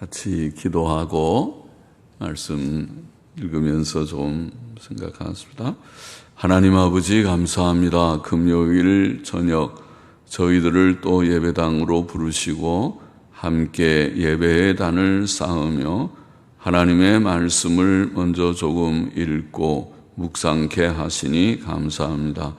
같이 기도하고 말씀 읽으면서 좀 생각하겠습니다. 하나님 아버지 감사합니다. 금요일 저녁 저희들을 또 예배당으로 부르시고 함께 예배의 단을 쌓으며 하나님의 말씀을 먼저 조금 읽고 묵상케 하시니 감사합니다.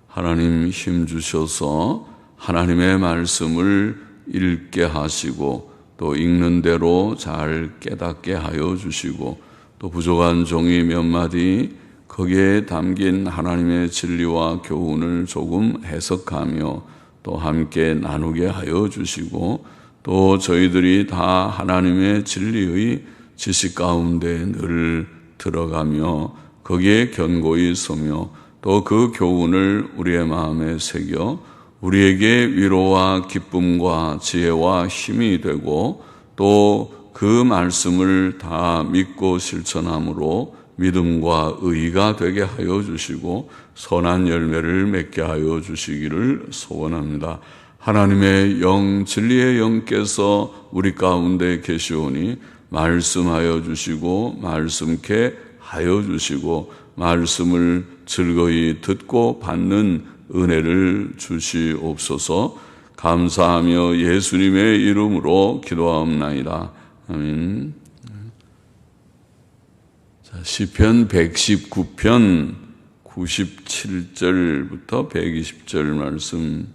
하나님 힘 주셔서 하나님의 말씀을 읽게 하시고 또 읽는 대로 잘 깨닫게 하여 주시고 또 부족한 종이 몇 마디 거기에 담긴 하나님의 진리와 교훈을 조금 해석하며 또 함께 나누게 하여 주시고 또 저희들이 다 하나님의 진리의 지식 가운데 늘 들어가며 거기에 견고히 서며 또 그 교훈을 우리의 마음에 새겨 우리에게 위로와 기쁨과 지혜와 힘이 되고 또 그 말씀을 다 믿고 실천함으로 믿음과 의가 되게 하여 주시고 선한 열매를 맺게 하여 주시기를 소원합니다. 하나님의 영, 진리의 영께서 우리 가운데 계시오니 말씀하여 주시고 말씀케 하여 주시고 말씀을 즐거이 듣고 받는 은혜를 주시옵소서. 감사하며 예수님의 이름으로 기도하옵나이다. 아멘. 자, 시편 119편 97절부터 120절 말씀.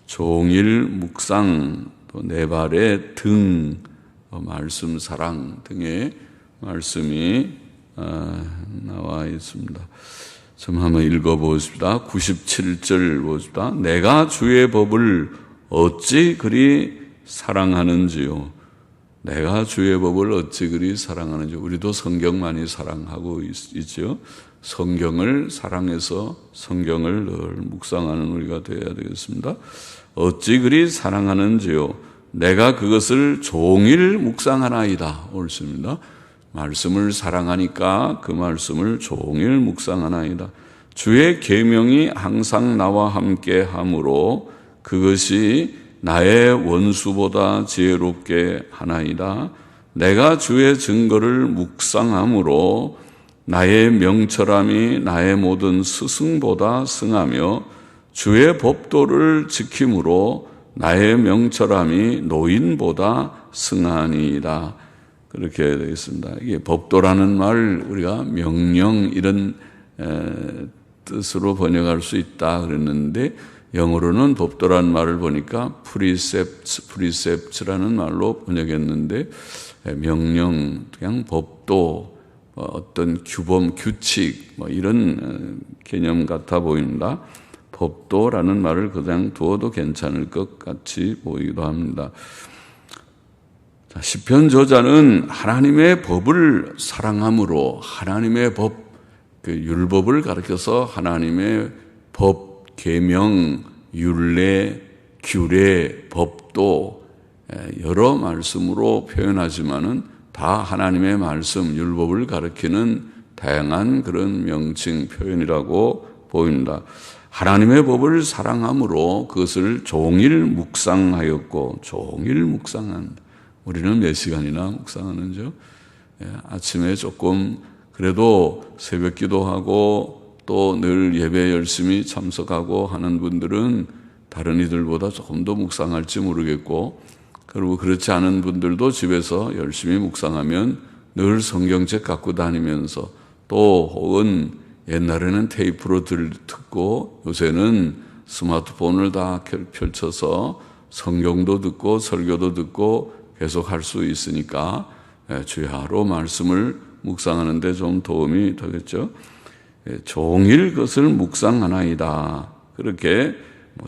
종일 묵상, 또 내 발의 등, 말씀 사랑 등의 말씀이 나와 있습니다. 좀 한번 읽어보겠습니다. 97절 보십시다. 내가 주의 법을 어찌 그리 사랑하는지요. 내가 주의 법을 어찌 그리 사랑하는지. 우리도 성경 많이 사랑하고 있죠. 성경을 사랑해서 성경을 늘 묵상하는 우리가 되어야 되겠습니다. 어찌 그리 사랑하는지요. 내가 그것을 종일 묵상하나이다. 옳습니다. 말씀을 사랑하니까 그 말씀을 종일 묵상하나이다. 주의 계명이 항상 나와 함께 하므로 그것이 나의 원수보다 지혜롭게 하나이다. 내가 주의 증거를 묵상함으로 나의 명철함이 나의 모든 스승보다 승하며 주의 법도를 지킴으로 나의 명철함이 노인보다 승하니이다. 그렇게 되겠습니다. 이게 법도라는 말 우리가 명령 이런 뜻으로 번역할 수 있다 그랬는데 영어로는 법도라는 말을 보니까 precepts라는 말로 번역했는데 명령, 그냥 법도, 어떤 규범, 규칙 이런 개념 같아 보입니다. 법도라는 말을 그냥 두어도 괜찮을 것 같이 보이기도 합니다. 시편 저자는 하나님의 법을 사랑함으로 하나님의 법, 그 율법을 가르쳐서 하나님의 법, 계명, 율례, 규례, 법도 여러 말씀으로 표현하지만은 다 하나님의 말씀, 율법을 가르치는 다양한 그런 명칭 표현이라고 보입니다. 하나님의 법을 사랑함으로 그것을 종일 묵상하였고 종일 묵상한다. 우리는 몇 시간이나 묵상하는지요? 아침에 조금 그래도 새벽 기도하고 또 늘 예배 열심히 참석하고 하는 분들은 다른 이들보다 조금 더 묵상할지 모르겠고, 그리고 그렇지 않은 분들도 집에서 열심히 묵상하면 늘 성경책 갖고 다니면서 또 혹은 옛날에는 테이프로 듣고 요새는 스마트폰을 다 펼쳐서 성경도 듣고 설교도 듣고 계속 할 수 있으니까 주야로 말씀을 묵상하는 데 좀 도움이 되겠죠. 종일 그것을 묵상하나이다. 그렇게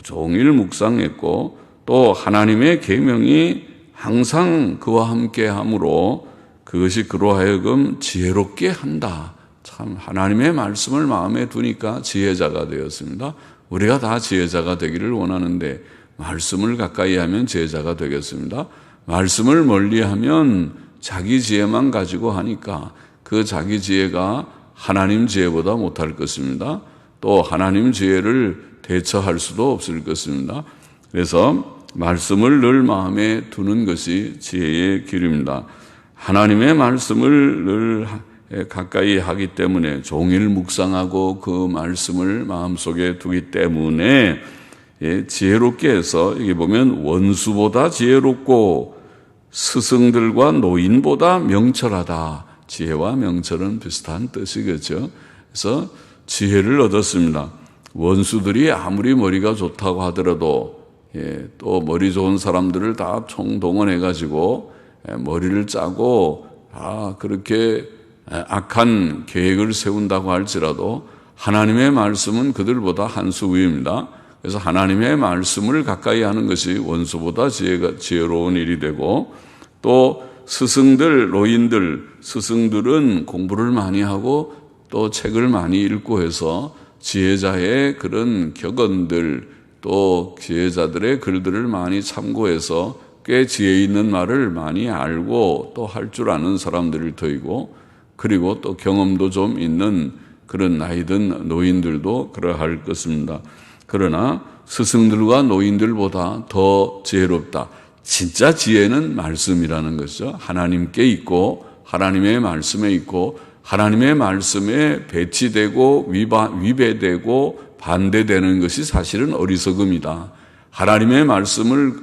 종일 묵상했고 또 하나님의 계명이 항상 그와 함께 함으로 그것이 그로 하여금 지혜롭게 한다. 참 하나님의 말씀을 마음에 두니까 지혜자가 되었습니다. 우리가 다 지혜자가 되기를 원하는데 말씀을 가까이 하면 지혜자가 되겠습니다. 말씀을 멀리하면 자기 지혜만 가지고 하니까 그 자기 지혜가 하나님 지혜보다 못할 것입니다. 또 하나님 지혜를 대처할 수도 없을 것입니다. 그래서 말씀을 늘 마음에 두는 것이 지혜의 길입니다. 하나님의 말씀을 늘 가까이 하기 때문에 종일 묵상하고 그 말씀을 마음속에 두기 때문에 지혜롭게 해서 여기 보면 원수보다 지혜롭고 스승들과 노인보다 명철하다. 지혜와 명철은 비슷한 뜻이겠죠. 그래서 지혜를 얻었습니다. 원수들이 아무리 머리가 좋다고 하더라도 또 머리 좋은 사람들을 다 총동원해가지고 머리를 짜고 그렇게 악한 계획을 세운다고 할지라도 하나님의 말씀은 그들보다 한 수 위입니다. 그래서 하나님의 말씀을 가까이 하는 것이 원수보다 지혜로운 일이 되고, 또 스승들, 노인들, 스승들은 공부를 많이 하고 또 책을 많이 읽고 해서 지혜자의 그런 격언들, 또 지혜자들의 글들을 많이 참고해서 꽤 지혜 있는 말을 많이 알고 또 할 줄 아는 사람들일 터이고, 그리고 또 경험도 좀 있는 그런 나이든 노인들도 그러할 것입니다. 그러나 스승들과 노인들보다 더 지혜롭다. 진짜 지혜는 말씀이라는 것이죠. 하나님께 있고 하나님의 말씀에 있고 하나님의 말씀에 배치되고 위배되고 반대되는 것이 사실은 어리석음이다. 하나님의 말씀을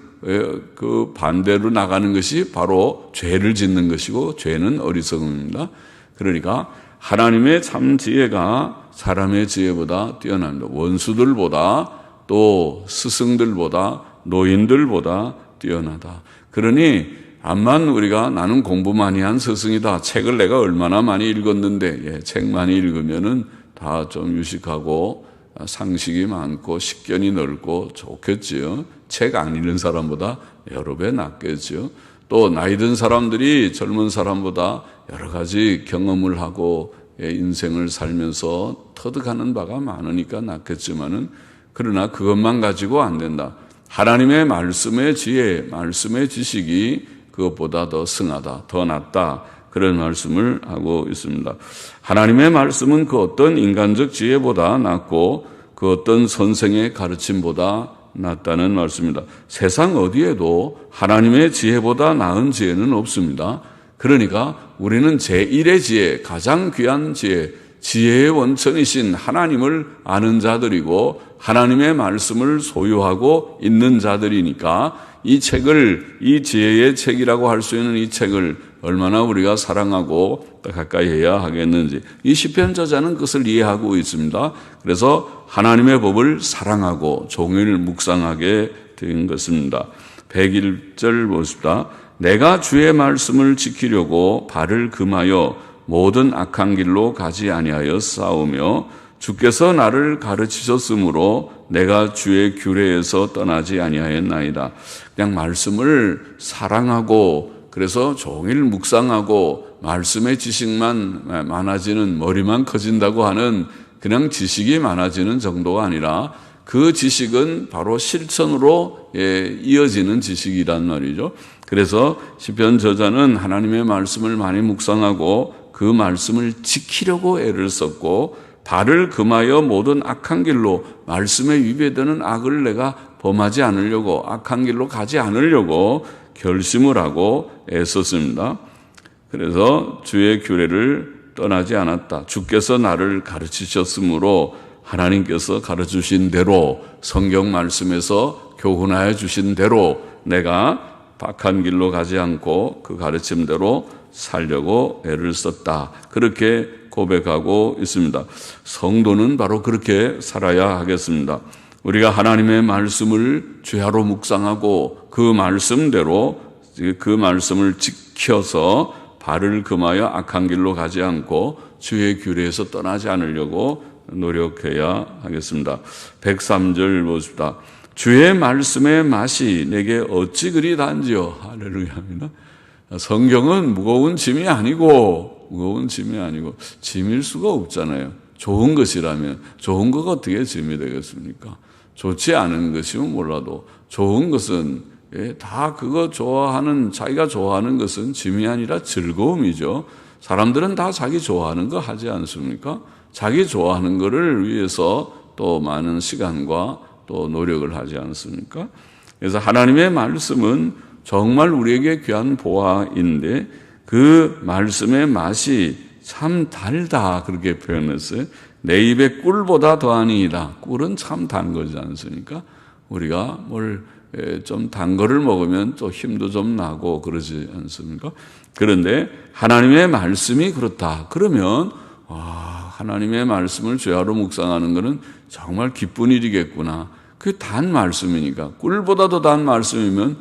그 반대로 나가는 것이 바로 죄를 짓는 것이고, 죄는 어리석음입니다. 그러니까 하나님의 참 지혜가 사람의 지혜보다 뛰어납니다. 원수들보다 또 스승들보다 노인들보다 뛰어나다. 그러니 암만 우리가 나는 공부 많이 한 스승이다. 책을 내가 얼마나 많이 읽었는데, 책 많이 읽으면은 다 좀 유식하고 상식이 많고 식견이 넓고 좋겠지요. 책 안 읽는 사람보다 여러 배 낫겠지요. 또 나이 든 사람들이 젊은 사람보다 여러 가지 경험을 하고 인생을 살면서 터득하는 바가 많으니까 낫겠지만은, 그러나 그것만 가지고 안 된다. 하나님의 말씀의 지혜, 말씀의 지식이 그것보다 더 승하다, 더 낫다, 그런 말씀을 하고 있습니다. 하나님의 말씀은 그 어떤 인간적 지혜보다 낫고 그 어떤 선생의 가르침보다 낫다는 말씀입니다. 세상 어디에도 하나님의 지혜보다 나은 지혜는 없습니다. 그러니까 우리는 제1의 지혜, 가장 귀한 지혜, 지혜의 원천이신 하나님을 아는 자들이고 하나님의 말씀을 소유하고 있는 자들이니까 이 책을, 이 지혜의 책이라고 할 수 있는 이 책을 얼마나 우리가 사랑하고 가까이 해야 하겠는지, 이 시편 저자는 그것을 이해하고 있습니다. 그래서 하나님의 법을 사랑하고 종일 묵상하게 된 것입니다. 101절 보십시다. 내가 주의 말씀을 지키려고 발을 금하여 모든 악한 길로 가지 아니하여 싸우며 주께서 나를 가르치셨으므로 내가 주의 규례에서 떠나지 아니하였나이다. 그냥 말씀을 사랑하고 그래서 종일 묵상하고 말씀의 지식만 많아지는, 머리만 커진다고 하는 그냥 지식이 많아지는 정도가 아니라 그 지식은 바로 실천으로 이어지는 지식이란 말이죠. 그래서 시편 저자는 하나님의 말씀을 많이 묵상하고 그 말씀을 지키려고 애를 썼고, 발을 금하여 모든 악한 길로, 말씀에 위배되는 악을 내가 범하지 않으려고, 악한 길로 가지 않으려고 결심을 하고 애썼습니다. 그래서 주의 규례를 떠나지 않았다. 주께서 나를 가르치셨으므로, 하나님께서 가르쳐주신 대로, 성경 말씀에서 교훈하여 주신 대로 내가 박한 길로 가지 않고 그 가르침대로 살려고 애를 썼다. 그렇게 고백하고 있습니다. 성도는 바로 그렇게 살아야 하겠습니다. 우리가 하나님의 말씀을 주야로 묵상하고 그 말씀대로, 그 말씀을 지켜서 발을 금하여 악한 길로 가지 않고 주의 규례에서 떠나지 않으려고 노력해야 하겠습니다. 103절 보십시다. 주의 말씀의 맛이 내게 어찌 그리 단지요. 할렐루야입니다. 성경은 무거운 짐이 아니고 짐일 수가 없잖아요. 좋은 것이라면. 좋은 거가 어떻게 짐이 되겠습니까? 좋지 않은 것이면 몰라도 좋은 것은 다 그거 좋아하는, 자기가 좋아하는 것은 짐이 아니라 즐거움이죠. 사람들은 다 자기 좋아하는 거 하지 않습니까? 자기 좋아하는 거를 위해서 또 많은 시간과 또 노력을 하지 않습니까? 그래서 하나님의 말씀은 정말 우리에게 귀한 보화인데 그 말씀의 맛이 참 달다 그렇게 표현했어요. 내 입에 꿀보다 더하니이다. 꿀은 참 단 거지 않습니까? 우리가 뭘 좀 단 거를 먹으면 또 힘도 좀 나고 그러지 않습니까? 그런데 하나님의 말씀이 그렇다. 그러면 하나님의 말씀을 죄하로 묵상하는 것은 정말 기쁜 일이겠구나. 그게 단 말씀이니까. 꿀보다 더 단 말씀이면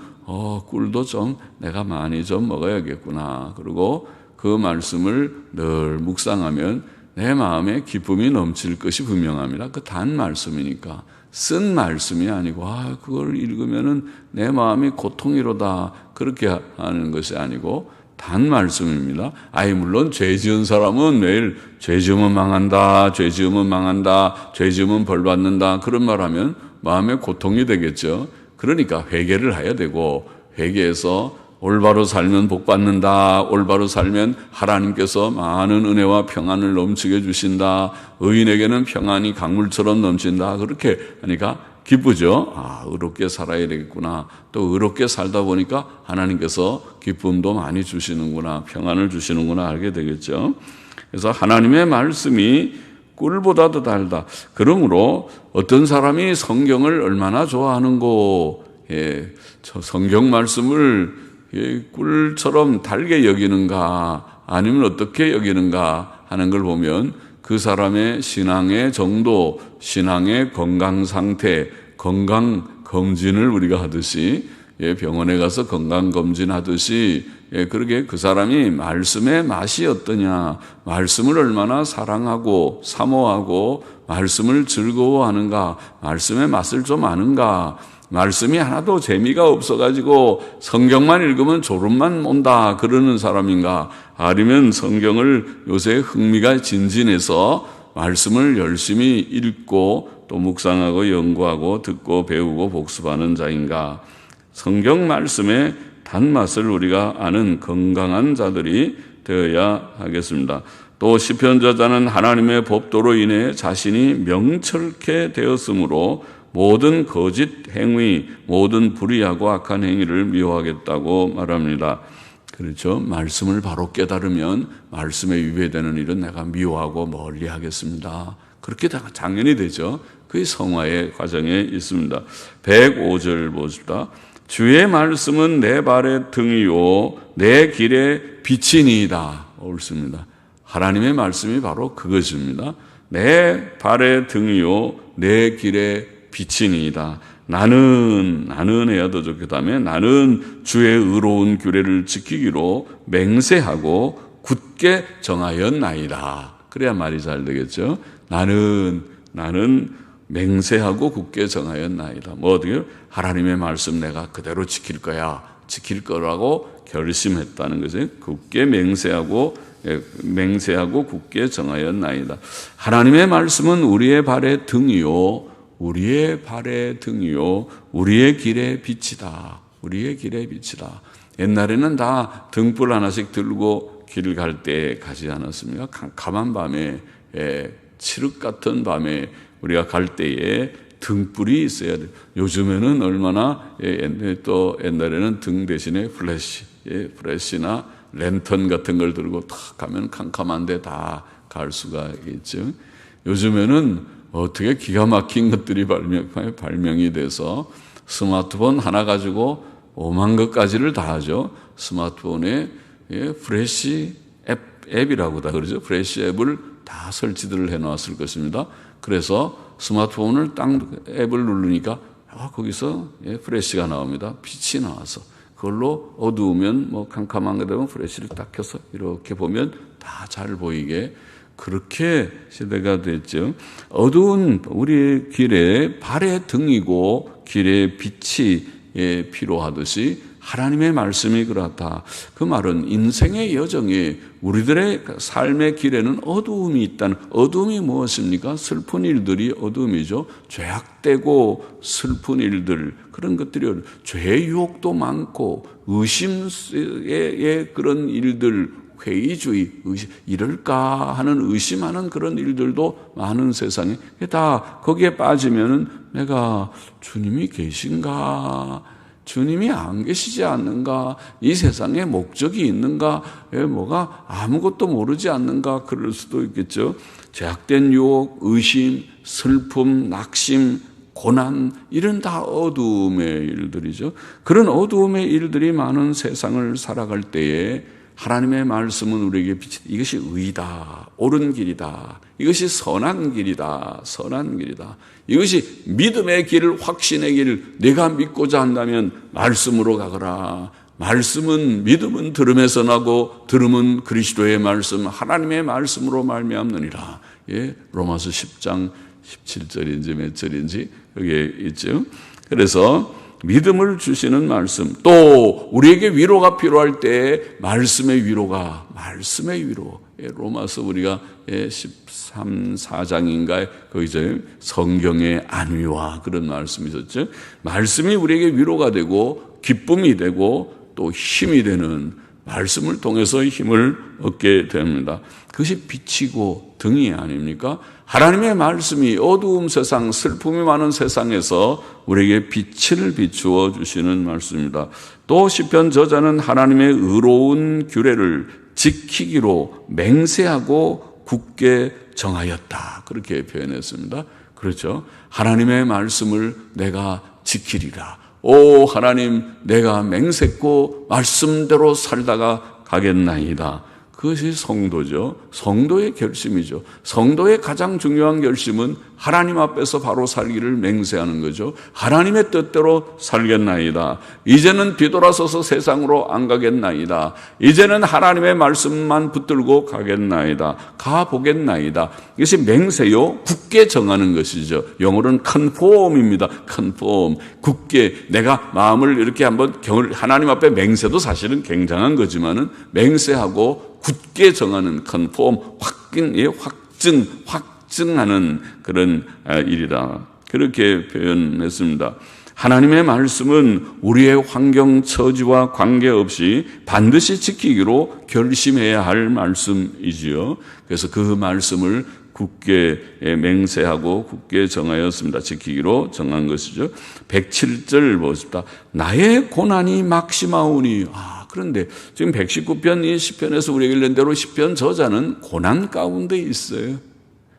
꿀도 좀 내가 많이 좀 먹어야겠구나. 그리고 그 말씀을 늘 묵상하면 내 마음에 기쁨이 넘칠 것이 분명합니다. 그 단 말씀이니까. 쓴 말씀이 아니고 그걸 읽으면은 내 마음이 고통이로다 그렇게 하는 것이 아니고 단 말씀입니다. 물론 죄 지은 사람은 매일 죄 지으면 망한다, 죄 지으면 망한다, 죄 지으면 벌 받는다 그런 말하면 마음에 고통이 되겠죠. 그러니까 회개를 해야 되고 회개해서 올바로 살면 복 받는다. 올바로 살면 하나님께서 많은 은혜와 평안을 넘치게 주신다. 의인에게는 평안이 강물처럼 넘친다. 그렇게 하니까 기쁘죠. 의롭게 살아야 되겠구나. 또 의롭게 살다 보니까 하나님께서 기쁨도 많이 주시는구나. 평안을 주시는구나 알게 되겠죠. 그래서 하나님의 말씀이 꿀보다 더 달다. 그러므로 어떤 사람이 성경을 얼마나 좋아하는고 저 성경 말씀을 꿀처럼 달게 여기는가 아니면 어떻게 여기는가 하는 걸 보면 그 사람의 신앙의 정도, 신앙의 건강 상태, 건강 검진을 우리가 하듯이 병원에 가서 건강 검진하듯이 그렇게 그 사람이 말씀의 맛이 어떠냐, 말씀을 얼마나 사랑하고 사모하고 말씀을 즐거워하는가, 말씀의 맛을 좀 아는가, 말씀이 하나도 재미가 없어가지고 성경만 읽으면 졸음만 온다 그러는 사람인가, 아니면 성경을 요새 흥미가 진진해서 말씀을 열심히 읽고 또 묵상하고 연구하고 듣고 배우고 복습하는 자인가. 성경 말씀의 단맛을 우리가 아는 건강한 자들이 되어야 하겠습니다. 또 시편 저자는 하나님의 법도로 인해 자신이 명철케 되었으므로 모든 거짓 행위, 모든 불의하고 악한 행위를 미워하겠다고 말합니다. 그렇죠. 말씀을 바로 깨달으면 말씀에 위배되는 일은 내가 미워하고 멀리 하겠습니다. 그렇게 당연히 되죠. 그게 성화의 과정에 있습니다. 105절 보십시다. 주의 말씀은 내 발의 등이요 내 길의 빛이니이다. 옳습니다. 하나님의 말씀이 바로 그것입니다. 내 발의 등이요 내 길의 빛이니이다. 나는 해야 더 좋게 다음에 나는 주의 의로운 규례를 지키기로 맹세하고 굳게 정하였나이다. 그래야 말이 잘 되겠죠. 나는 맹세하고 굳게 정하였나이다. 뭐 어떻게 하나님의 말씀 내가 그대로 지킬 거라고 결심했다는 것이 굳게 맹세하고 굳게 정하였나이다. 하나님의 말씀은 우리의 발의 등이요 우리의 길의 빛이다. 우리의 길의 빛이다. 옛날에는 다 등불 하나씩 들고 길 갈 때 가지 않았습니까? 캄캄한 밤에, 칠흑 같은 밤에 우리가 갈 때에 등불이 있어야 돼요. 요즘에는 얼마나, 또 옛날에는 등 대신에 플래시나 랜턴 같은 걸 들고 탁 가면 캄캄한데 다 갈 수가 있죠. 요즘에는 어떻게 기가 막힌 것들이 발명이 돼서 스마트폰 하나 가지고 오만 것까지를 다 하죠. 스마트폰에 프레시 앱이라고 다 그러죠. 프레시 앱을 다 설치들을 해놨을 것입니다. 그래서 스마트폰을 딱 앱을 누르니까 거기서 프레시가 나옵니다. 빛이 나와서 그걸로 어두우면 캄캄한 거 되면 프레시를 딱 켜서 이렇게 보면 다 잘 보이게 그렇게 시대가 됐죠. 어두운 우리의 길에 발의 등이고 길의 빛이 필요하듯이 하나님의 말씀이 그렇다. 그 말은 인생의 여정에 우리들의 삶의 길에는 어두움이 있다는, 어두움이 무엇입니까? 슬픈 일들이 어두움이죠. 죄악되고 슬픈 일들, 그런 것들이 죄의 유혹도 많고 의심의 그런 일들, 회의주의, 이럴까 하는 의심하는 그런 일들도 많은 세상에 다 거기에 빠지면은 내가 주님이 계신가? 주님이 안 계시지 않는가? 이 세상에 목적이 있는가? 뭐가 아무것도 모르지 않는가? 그럴 수도 있겠죠. 제약된 유혹, 의심, 슬픔, 낙심, 고난, 이런 다 어두움의 일들이죠. 그런 어두움의 일들이 많은 세상을 살아갈 때에 하나님의 말씀은 우리에게 비치다. 이것이 의다, 옳은 길이다. 이것이 선한 길이다, 선한 길이다. 이것이 믿음의 길, 확신의 길, 내가 믿고자 한다면 말씀으로 가거라. 말씀은, 믿음은 들음에서 나고 들음은 그리스도의 말씀, 하나님의 말씀으로 말미암느니라. 예, 로마서 10장 17절인지 몇 절인지 여기에 있죠. 그래서 믿음을 주시는 말씀, 또 우리에게 위로가 필요할 때 말씀의 위로가, 말씀의 위로. 예, 로마서 우리가 13, 4장인가에 거기서 성경의 안위와 그런 말씀이 있었죠. 말씀이 우리에게 위로가 되고 기쁨이 되고 또 힘이 되는, 말씀을 통해서 힘을 얻게 됩니다. 그것이 빛이고 등이 아닙니까? 하나님의 말씀이 어두운 세상, 슬픔이 많은 세상에서 우리에게 빛을 비추어 주시는 말씀입니다. 또 시편 저자는 하나님의 의로운 규례를 지키기로 맹세하고 굳게 정하였다, 그렇게 표현했습니다. 그렇죠? 하나님의 말씀을 내가 지키리라. 오 하나님, 내가 맹세코 말씀대로 살다가 가겠나이다. 그것이 성도죠. 성도의 결심이죠. 성도의 가장 중요한 결심은 하나님 앞에서 바로 살기를 맹세하는 거죠. 하나님의 뜻대로 살겠나이다. 이제는 뒤돌아서서 세상으로 안 가겠나이다. 이제는 하나님의 말씀만 붙들고 가겠나이다. 가보겠나이다. 이것이 맹세요, 굳게 정하는 것이죠. 영어로는 컨폼입니다. 컨폼. 굳게 내가 마음을 이렇게 한번 하나님 앞에, 맹세도 사실은 굉장한 거지만은 맹세하고 굳게 정하는 컨폼, 확증하는 그런 일이다. 그렇게 표현했습니다. 하나님의 말씀은 우리의 환경 처지와 관계없이 반드시 지키기로 결심해야 할 말씀이지요. 그래서 그 말씀을 굳게 맹세하고 굳게 정하였습니다. 지키기로 정한 것이죠. 107절 보십시다. 나의 고난이 막심하오니. 그런데 지금 119편 이 시편에서 우리가 읽는 대로 시편 저자는 고난 가운데 있어요.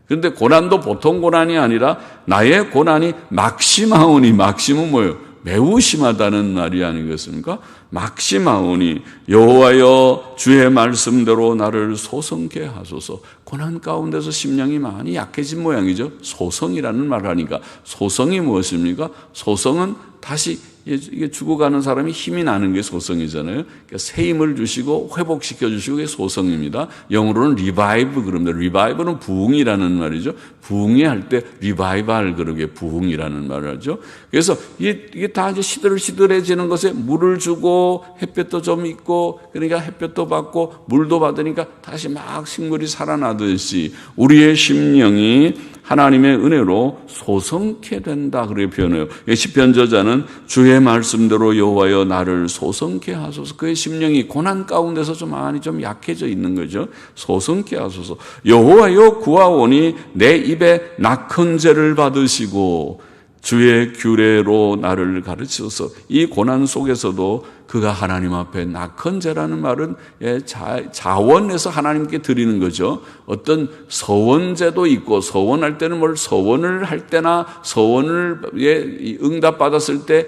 그런데 고난도 보통 고난이 아니라 나의 고난이 막심하오니. 막심은 뭐예요? 매우 심하다는 말이 아니겠습니까? 막심하오니 여호와여 주의 말씀대로 나를 소성케 하소서. 고난 가운데서 심령이 많이 약해진 모양이죠. 소성이라는 말을 하니까. 소성이 무엇입니까? 소성은 다시, 이게 죽어가는 사람이 힘이 나는 게 소성이잖아요. 그러니까 새 힘을 주시고 회복시켜 주시고 그게 소성입니다. 영어로는 리바이브 그럽니다. 리바이브는 부흥이라는 말이죠. 부흥이 할 때 리바이벌, 그러게 부흥이라는 말을 하죠. 그래서 이게 다 이제 시들시들해지는 것에 물을 주고 햇볕도 좀 있고, 그러니까 햇볕도 받고 물도 받으니까 다시 막 식물이 살아나듯이 우리의 심령이 하나님의 은혜로 소성케 된다, 그렇게 표현해요. 시편 저자는 주의 말씀대로 여호와여 나를 소성케 하소서. 그의 심령이 고난 가운데서 많이 약해져 있는 거죠. 소성케 하소서. 여호와여 구하오니 내 입에 낙헌제를 받으시고 주의 규례로 나를 가르치소서. 이 고난 속에서도 그가 하나님 앞에, 낙헌제라는 말은 자원해서 하나님께 드리는 거죠. 어떤 서원제도 있고, 서원할 때는 서원을 할 때나 서원을 응답받았을 때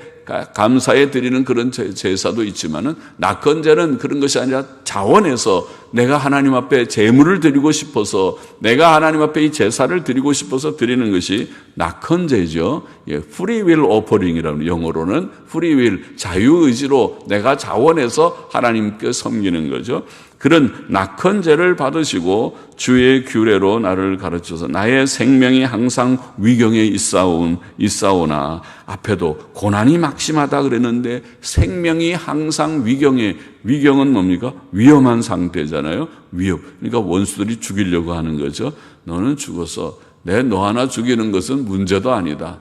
감사해 드리는 그런 제사도 있지만은, 낙헌제는 그런 것이 아니라 자원해서 내가 하나님 앞에 제물을 드리고 싶어서, 내가 하나님 앞에 이 제사를 드리고 싶어서 드리는 것이 낙헌제죠. free will offering이라는, 영어로는 free will, 자유의지로 내가 자원해서 하나님께 섬기는 거죠. 그런 낙헌제를 받으시고 주의 규례로 나를 가르쳐서 나의 생명이 항상 위경에 있사오나, 앞에도 고난이 막심하다 그랬는데 생명이 항상 위경에, 위경은 뭡니까? 위험한 상태잖아요. 위협. 그러니까 원수들이 죽이려고 하는 거죠. 너는 죽어서 너 하나 죽이는 것은 문제도 아니다.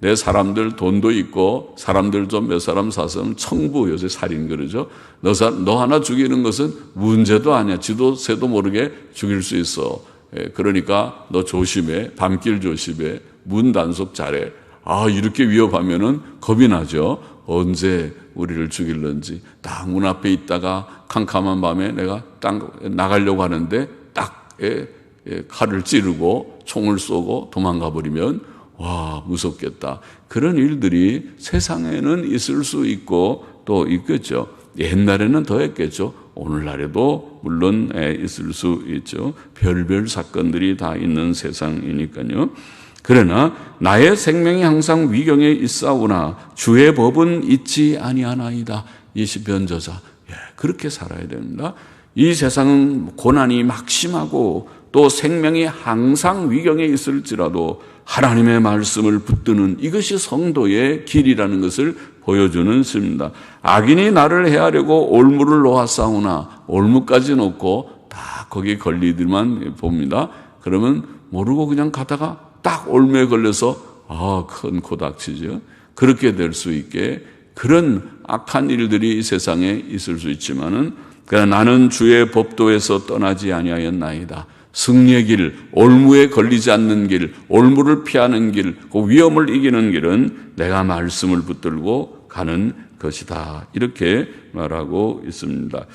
내 사람들 돈도 있고 사람들 좀 몇 사람 사서는 청부, 요새 살인 그러죠. 너 하나 죽이는 것은 문제도 아니야. 지도 새도 모르게 죽일 수 있어. 그러니까 너 조심해. 밤길 조심해. 문 단속 잘해. 이렇게 위협하면은 겁이 나죠. 언제 우리를 죽일는지. 딱 문 앞에 있다가 캄캄한 밤에 내가 딱 나가려고 하는데 딱 칼을 찌르고 총을 쏘고 도망가 버리면 와, 무섭겠다. 그런 일들이 세상에는 있을 수 있고 또 있겠죠. 옛날에는 더 했겠죠. 오늘날에도 물론 있을 수 있죠. 별별 사건들이 다 있는 세상이니까요. 그러나 나의 생명이 항상 위경에 있사오나 주의 법은 잊지 아니하나이다. 이 시편 저자 그렇게 살아야 됩니다. 이 세상은 고난이 막심하고 또 생명이 항상 위경에 있을지라도 하나님의 말씀을 붙드는 이것이 성도의 길이라는 것을 보여주는 것입니다. 악인이 나를 해하려고 올무를 놓았사오나 올무까지 놓고 다 거기에 걸리들만 봅니다. 그러면 모르고 그냥 가다가 딱 올무에 걸려서 큰 코닥치죠. 그렇게 될 수 있게 그런 악한 일들이 이 세상에 있을 수 있지만은 그러나 나는 주의 법도에서 떠나지 아니하였나이다. 승리의 길, 올무에 걸리지 않는 길, 올무를 피하는 길, 그 위험을 이기는 길은 내가 말씀을 붙들고 가는 것이다. 이렇게 말하고 있습니다.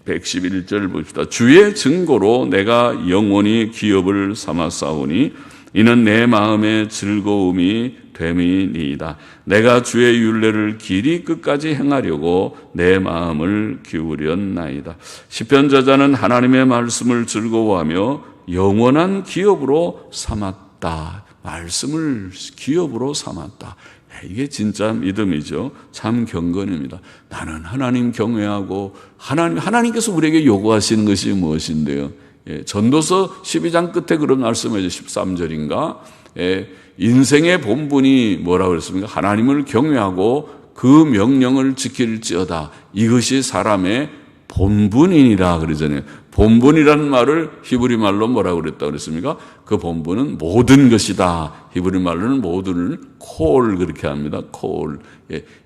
111절 봅시다. 주의 증거로 내가 영원히 기업을 삼았사오니 이는 내 마음의 즐거움이 됨이니이다. 내가 주의 율례를 길이 끝까지 행하려고 내 마음을 기울였나이다. 시편 저자는 하나님의 말씀을 즐거워하며 영원한 기업으로 삼았다. 말씀을 기업으로 삼았다. 이게 진짜 믿음이죠. 참 경건입니다. 나는 하나님 경외하고 하나님께서 우리에게 요구하시는 것이 무엇인데요? 전도서 12장 끝에 그런 말씀이죠. 13절인가? 인생의 본분이 뭐라고 그랬습니까? 하나님을 경외하고 그 명령을 지킬지어다. 이것이 사람의 본분이니라 그러잖아요. 본분이라는 말을 히브리 말로 뭐라고 그랬다고 그랬습니까? 그 본분은 모든 것이다. 히브리 말로는 모든을 콜 그렇게 합니다. 콜.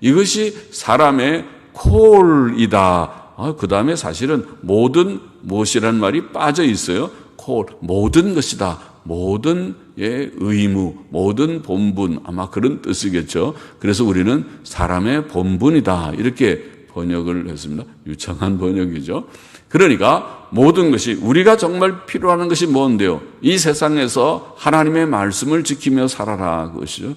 이것이 사람의 콜이다. 그 다음에 사실은 모든 무엇이라는 말이 빠져 있어요. 콜. 모든 것이다. 모든 의무, 모든 본분, 아마 그런 뜻이겠죠. 그래서 우리는 사람의 본분이다. 이렇게 번역을 했습니다. 유창한 번역이죠. 그러니까 모든 것이 우리가 정말 필요한 것이 뭔데요? 이 세상에서 하나님의 말씀을 지키며 살아라 그것이죠.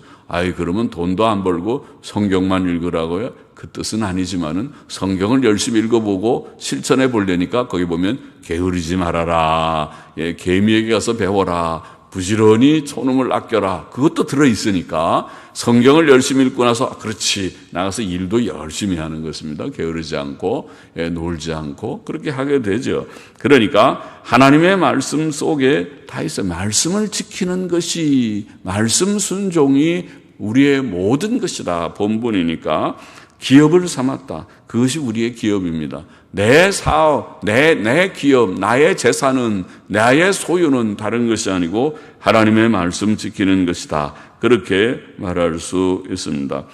그러면 돈도 안 벌고 성경만 읽으라고요? 그 뜻은 아니지만은 성경을 열심히 읽어보고 실천해 보려니까 거기 보면 게으르지 말아라. 개미에게 가서 배워라. 부지런히 초놈을 아껴라. 그것도 들어있으니까 성경을 열심히 읽고 나서 그렇지 나가서 일도 열심히 하는 것입니다. 게으르지 않고 놀지 않고 그렇게 하게 되죠. 그러니까 하나님의 말씀 속에 다 있어요. 말씀을 지키는 것이 말씀 순종이 우리의 모든 것이다. 본분이니까 기업을 삼았다. 그것이 우리의 기업입니다. 내 사업, 내 기업, 나의 재산은, 나의 소유는 다른 것이 아니고 하나님의 말씀 지키는 것이다. 그렇게 말할 수 있습니다.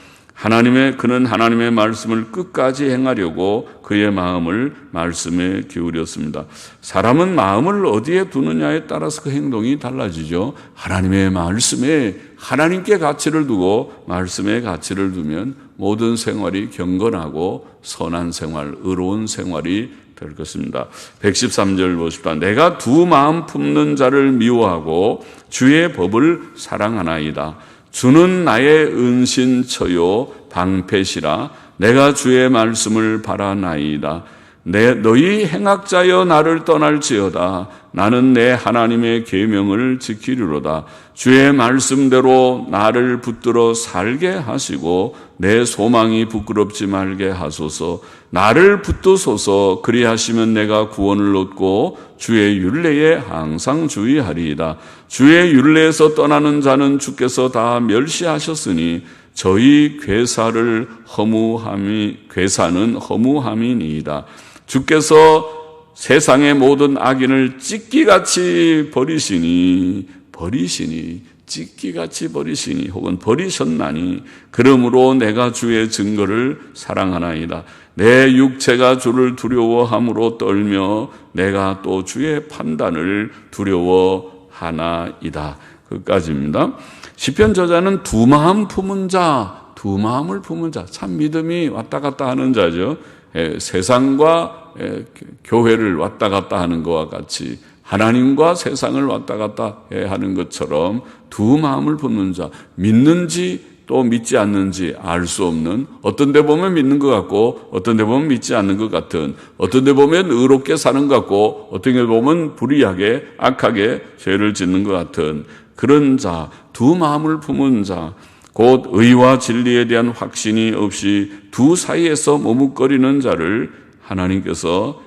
그는 하나님의 말씀을 끝까지 행하려고 그의 마음을 말씀에 기울였습니다. 사람은 마음을 어디에 두느냐에 따라서 그 행동이 달라지죠. 하나님의 말씀에 하나님께 가치를 두고 말씀에 가치를 두면 모든 생활이 경건하고 선한 생활, 의로운 생활이 될 것입니다. 113절 보십시다. 내가 두 마음 품는 자를 미워하고 주의 법을 사랑하나이다. 주는 나의 은신처요 방패시라. 내가 주의 말씀을 바라나이다. 너희 행악자여 나를 떠날지어다. 나는 내 하나님의 계명을 지키리로다. 주의 말씀대로 나를 붙들어 살게 하시고 내 소망이 부끄럽지 말게 하소서. 나를 붙드소서. 그리하시면 내가 구원을 얻고 주의 율례에 항상 주의하리이다. 주의 율례에서 떠나는 자는 주께서 다 멸시하셨으니 저희 괴사는 허무함이니이다. 주께서 세상의 모든 악인을 찢기같이 버리시니 찢기같이 버리시니 혹은 버리셨나니 그러므로 내가 주의 증거를 사랑하나이다. 내 육체가 주를 두려워함으로 떨며 내가 또 주의 판단을 두려워하나이다. 끝까지입니다. 시편 저자는 두 마음 품은 자, 두 마음을 품은 자, 참 믿음이 왔다 갔다 하는 자죠. 세상과 교회를 왔다 갔다 하는 것과 같이 하나님과 세상을 왔다 갔다 하는 것처럼 두 마음을 품는 자, 믿는지 또 믿지 않는지 알 수 없는, 어떤 데 보면 믿는 것 같고 어떤 데 보면 믿지 않는 것 같은, 어떤 데 보면 의롭게 사는 것 같고 어떤 데 보면 불의하게 악하게 죄를 짓는 것 같은 그런 자, 두 마음을 품은 자, 곧 의와 진리에 대한 확신이 없이 두 사이에서 머뭇거리는 자를 하나님께서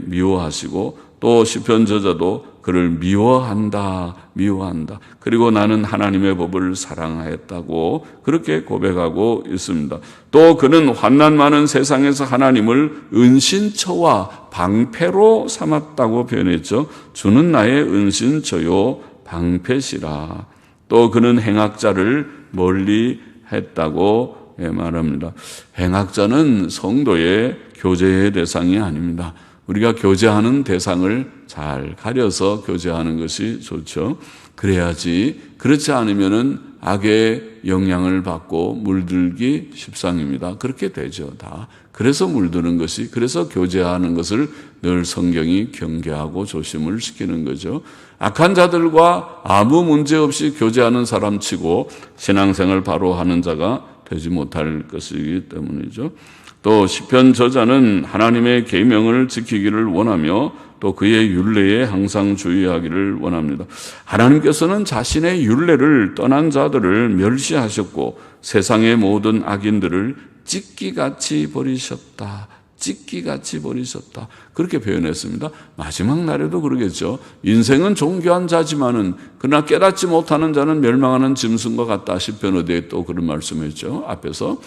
미워하시고 또 시편 저자도 그를 미워한다. 그리고 나는 하나님의 법을 사랑하였다고 그렇게 고백하고 있습니다. 또 그는 환난 많은 세상에서 하나님을 은신처와 방패로 삼았다고 표현했죠. 주는 나의 은신처요 방패시라. 또 그는 행악자를 멀리 했다고 말합니다. 행악자는 성도의 교제의 대상이 아닙니다. 우리가 교제하는 대상을 잘 가려서 교제하는 것이 좋죠. 그래야지, 그렇지 않으면은 악의 영향을 받고 물들기 십상입니다. 그렇게 되죠, 다. 그래서 물드는 것이, 그래서 교제하는 것을 늘 성경이 경계하고 조심을 시키는 거죠. 악한 자들과 아무 문제 없이 교제하는 사람 치고 신앙생활 바로 하는 자가 되지 못할 것이기 때문이죠. 또 시편 저자는 하나님의 계명을 지키기를 원하며 또 그의 율례에 항상 주의하기를 원합니다. 하나님께서는 자신의 율례를 떠난 자들을 멸시하셨고 세상의 모든 악인들을 찢기같이 버리셨다. 그렇게 표현했습니다. 마지막 날에도 그러겠죠. 인생은 존귀한 자지만은 그러나 깨닫지 못하는 자는 멸망하는 짐승과 같다. 시편 어디에 또 그런 말씀했죠. 앞에서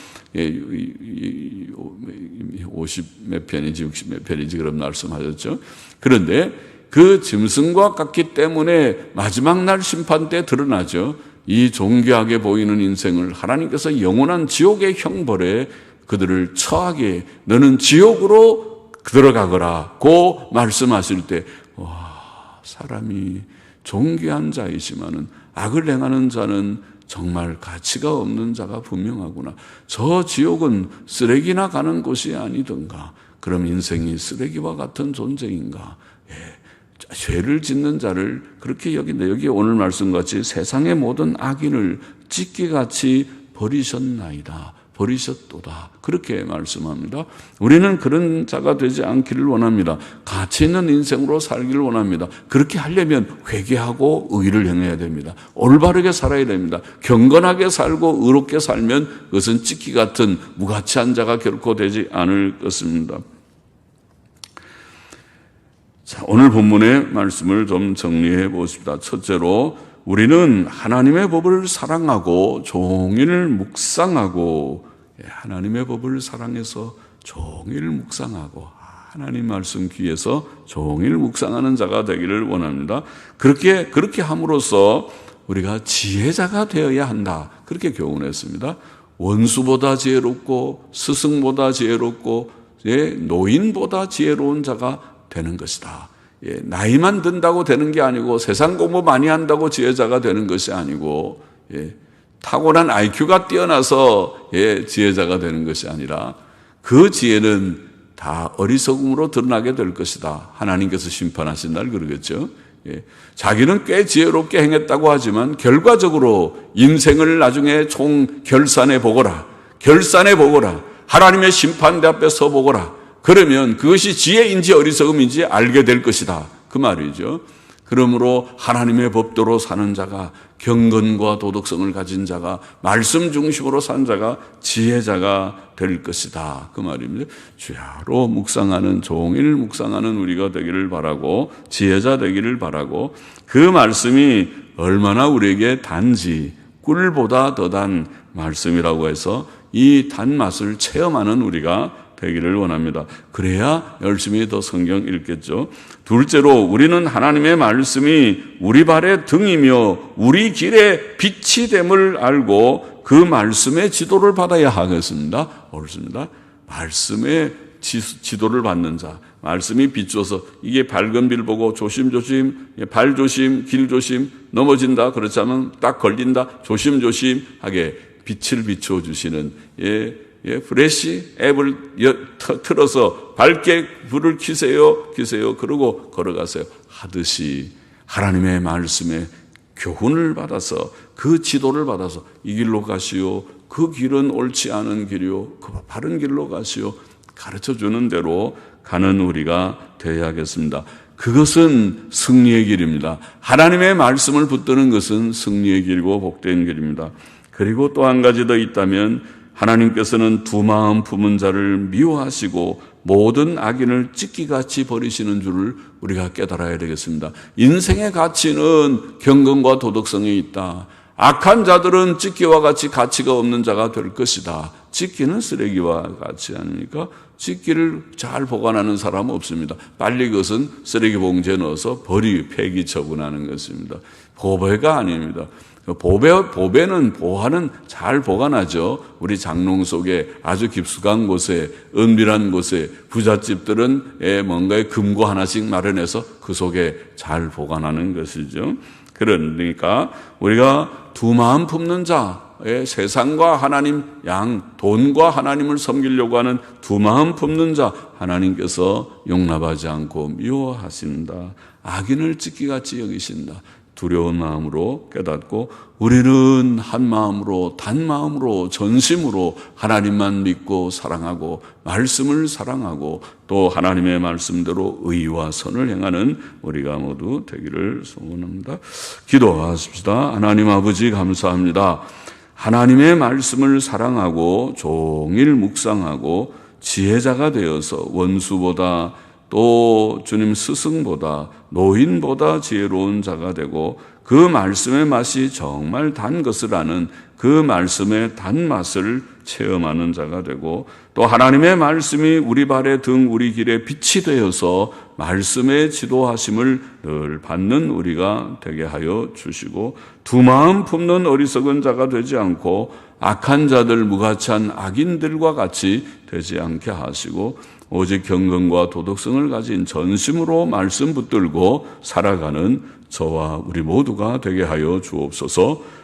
50 몇 편이지 60 몇 편이지 그런 말씀하셨죠. 그런데 그 짐승과 같기 때문에 마지막 날 심판 때 드러나죠. 이 존귀하게 보이는 인생을 하나님께서 영원한 지옥의 형벌에 그들을 처하게, 너는 지옥으로 들어가거라고 말씀하실 때, 와, 사람이 존귀한 자이지만은 악을 행하는 자는 정말 가치가 없는 자가 분명하구나. 저 지옥은 쓰레기나 가는 곳이 아니던가. 그럼 인생이 쓰레기와 같은 존재인가? 죄를 짓는 자를 그렇게 여긴다. 여기 오늘 말씀같이 세상의 모든 악인을 찢기같이 버리셨나이다. 버리셨도다. 그렇게 말씀합니다. 우리는 그런 자가 되지 않기를 원합니다. 가치 있는 인생으로 살기를 원합니다. 그렇게 하려면 회개하고 의를 행해야 됩니다. 올바르게 살아야 됩니다. 경건하게 살고 의롭게 살면 그것은 찢기 같은 무가치한 자가 결코 되지 않을 것입니다. 자, 오늘 본문의 말씀을 좀 정리해 보십시다. 첫째로 우리는 하나님의 법을 사랑하고 종일 묵상하고, 하나님의 법을 사랑해서 종일 묵상하고 하나님 말씀 귀에서 종일 묵상하는 자가 되기를 원합니다. 그렇게 함으로써 우리가 지혜자가 되어야 한다. 그렇게 교훈했습니다. 원수보다 지혜롭고 스승보다 지혜롭고 노인보다 지혜로운 자가 되는 것이다. 나이만 든다고 되는 게 아니고 세상 공부 많이 한다고 지혜자가 되는 것이 아니고 타고난 IQ가 뛰어나서 지혜자가 되는 것이 아니라 그 지혜는 다 어리석음으로 드러나게 될 것이다. 하나님께서 심판하신 날 그러겠죠. 자기는 꽤 지혜롭게 행했다고 하지만 결과적으로 인생을 나중에 총 결산해 보거라. 하나님의 심판대 앞에 서 보거라. 그러면 그것이 지혜인지 어리석음인지 알게 될 것이다. 그 말이죠. 그러므로 하나님의 법도로 사는 자가, 경건과 도덕성을 가진 자가, 말씀 중심으로 산 자가 지혜자가 될 것이다. 그 말입니다. 주야로 묵상하는, 종일 묵상하는 우리가 되기를 바라고, 지혜자 되기를 바라고, 그 말씀이 얼마나 우리에게 단지 꿀보다 더 단 말씀이라고 해서 이 단맛을 체험하는 우리가 되기를 원합니다. 그래야 열심히 더 성경 읽겠죠. 둘째로 우리는 하나님의 말씀이 우리 발의 등이며 우리 길의 빛이 됨을 알고 그 말씀의 지도를 받아야 하겠습니다. 옳습니다. 말씀의 지도를 받는 자, 말씀이 비추어서 이게 밝은 빛 보고 조심조심, 발 조심, 길 조심, 넘어진다 그렇지 않으면 딱 걸린다 조심조심하게 빛을 비추어 주시는 프레시 앱을 틀어서 밝게 불을 켜세요 그러고 걸어가세요 하듯이 하나님의 말씀에 교훈을 받아서 그 지도를 받아서 이 길로 가시오, 그 길은 옳지 않은 길이요, 그 바른 길로 가시오 가르쳐주는 대로 가는 우리가 되어야겠습니다. 그것은 승리의 길입니다. 하나님의 말씀을 붙드는 것은 승리의 길이고 복된 길입니다. 그리고 또 한 가지 더 있다면 하나님께서는 두 마음 품은 자를 미워하시고 모든 악인을 찢기같이 버리시는 줄을 우리가 깨달아야 되겠습니다. 인생의 가치는 경건과 도덕성에 있다. 악한 자들은 찢기와 같이 가치가 없는 자가 될 것이다. 찢기는 쓰레기와 같이 아닙니까? 찢기를 잘 보관하는 사람은 없습니다. 빨리 그것은 쓰레기 봉지에 넣어서 폐기 처분하는 것입니다. 보배가 아닙니다. 보배는 보화는 잘 보관하죠. 우리 장롱 속에 아주 깊숙한 곳에 은밀한 곳에 부잣집들은 뭔가에 금고 하나씩 마련해서 그 속에 잘 보관하는 것이죠. 그러니까 우리가 두 마음 품는 자, 세상과 하나님, 돈과 하나님을 섬기려고 하는 두 마음 품는 자 하나님께서 용납하지 않고 미워하신다. 악인을 찢기같이 여기신다. 두려운 마음으로 깨닫고 우리는 한 마음으로 단 마음으로 전심으로 하나님만 믿고 사랑하고 말씀을 사랑하고 또 하나님의 말씀대로 의와 선을 행하는 우리가 모두 되기를 소원합니다. 기도하십시다. 하나님 아버지 감사합니다. 하나님의 말씀을 사랑하고 종일 묵상하고 지혜자가 되어서 원수보다 또 주님 스승보다 노인보다 지혜로운 자가 되고 그 말씀의 맛이 정말 단 것을 아는 그 말씀의 단맛을 체험하는 자가 되고 또 하나님의 말씀이 우리 발의 등 우리 길의 빛이 되어서 말씀의 지도하심을 늘 받는 우리가 되게 하여 주시고 두 마음 품는 어리석은 자가 되지 않고 악한 자들 무가치한 악인들과 같이 되지 않게 하시고 오직 경건과 도덕성을 가진 전심으로 말씀 붙들고 살아가는 저와 우리 모두가 되게 하여 주옵소서.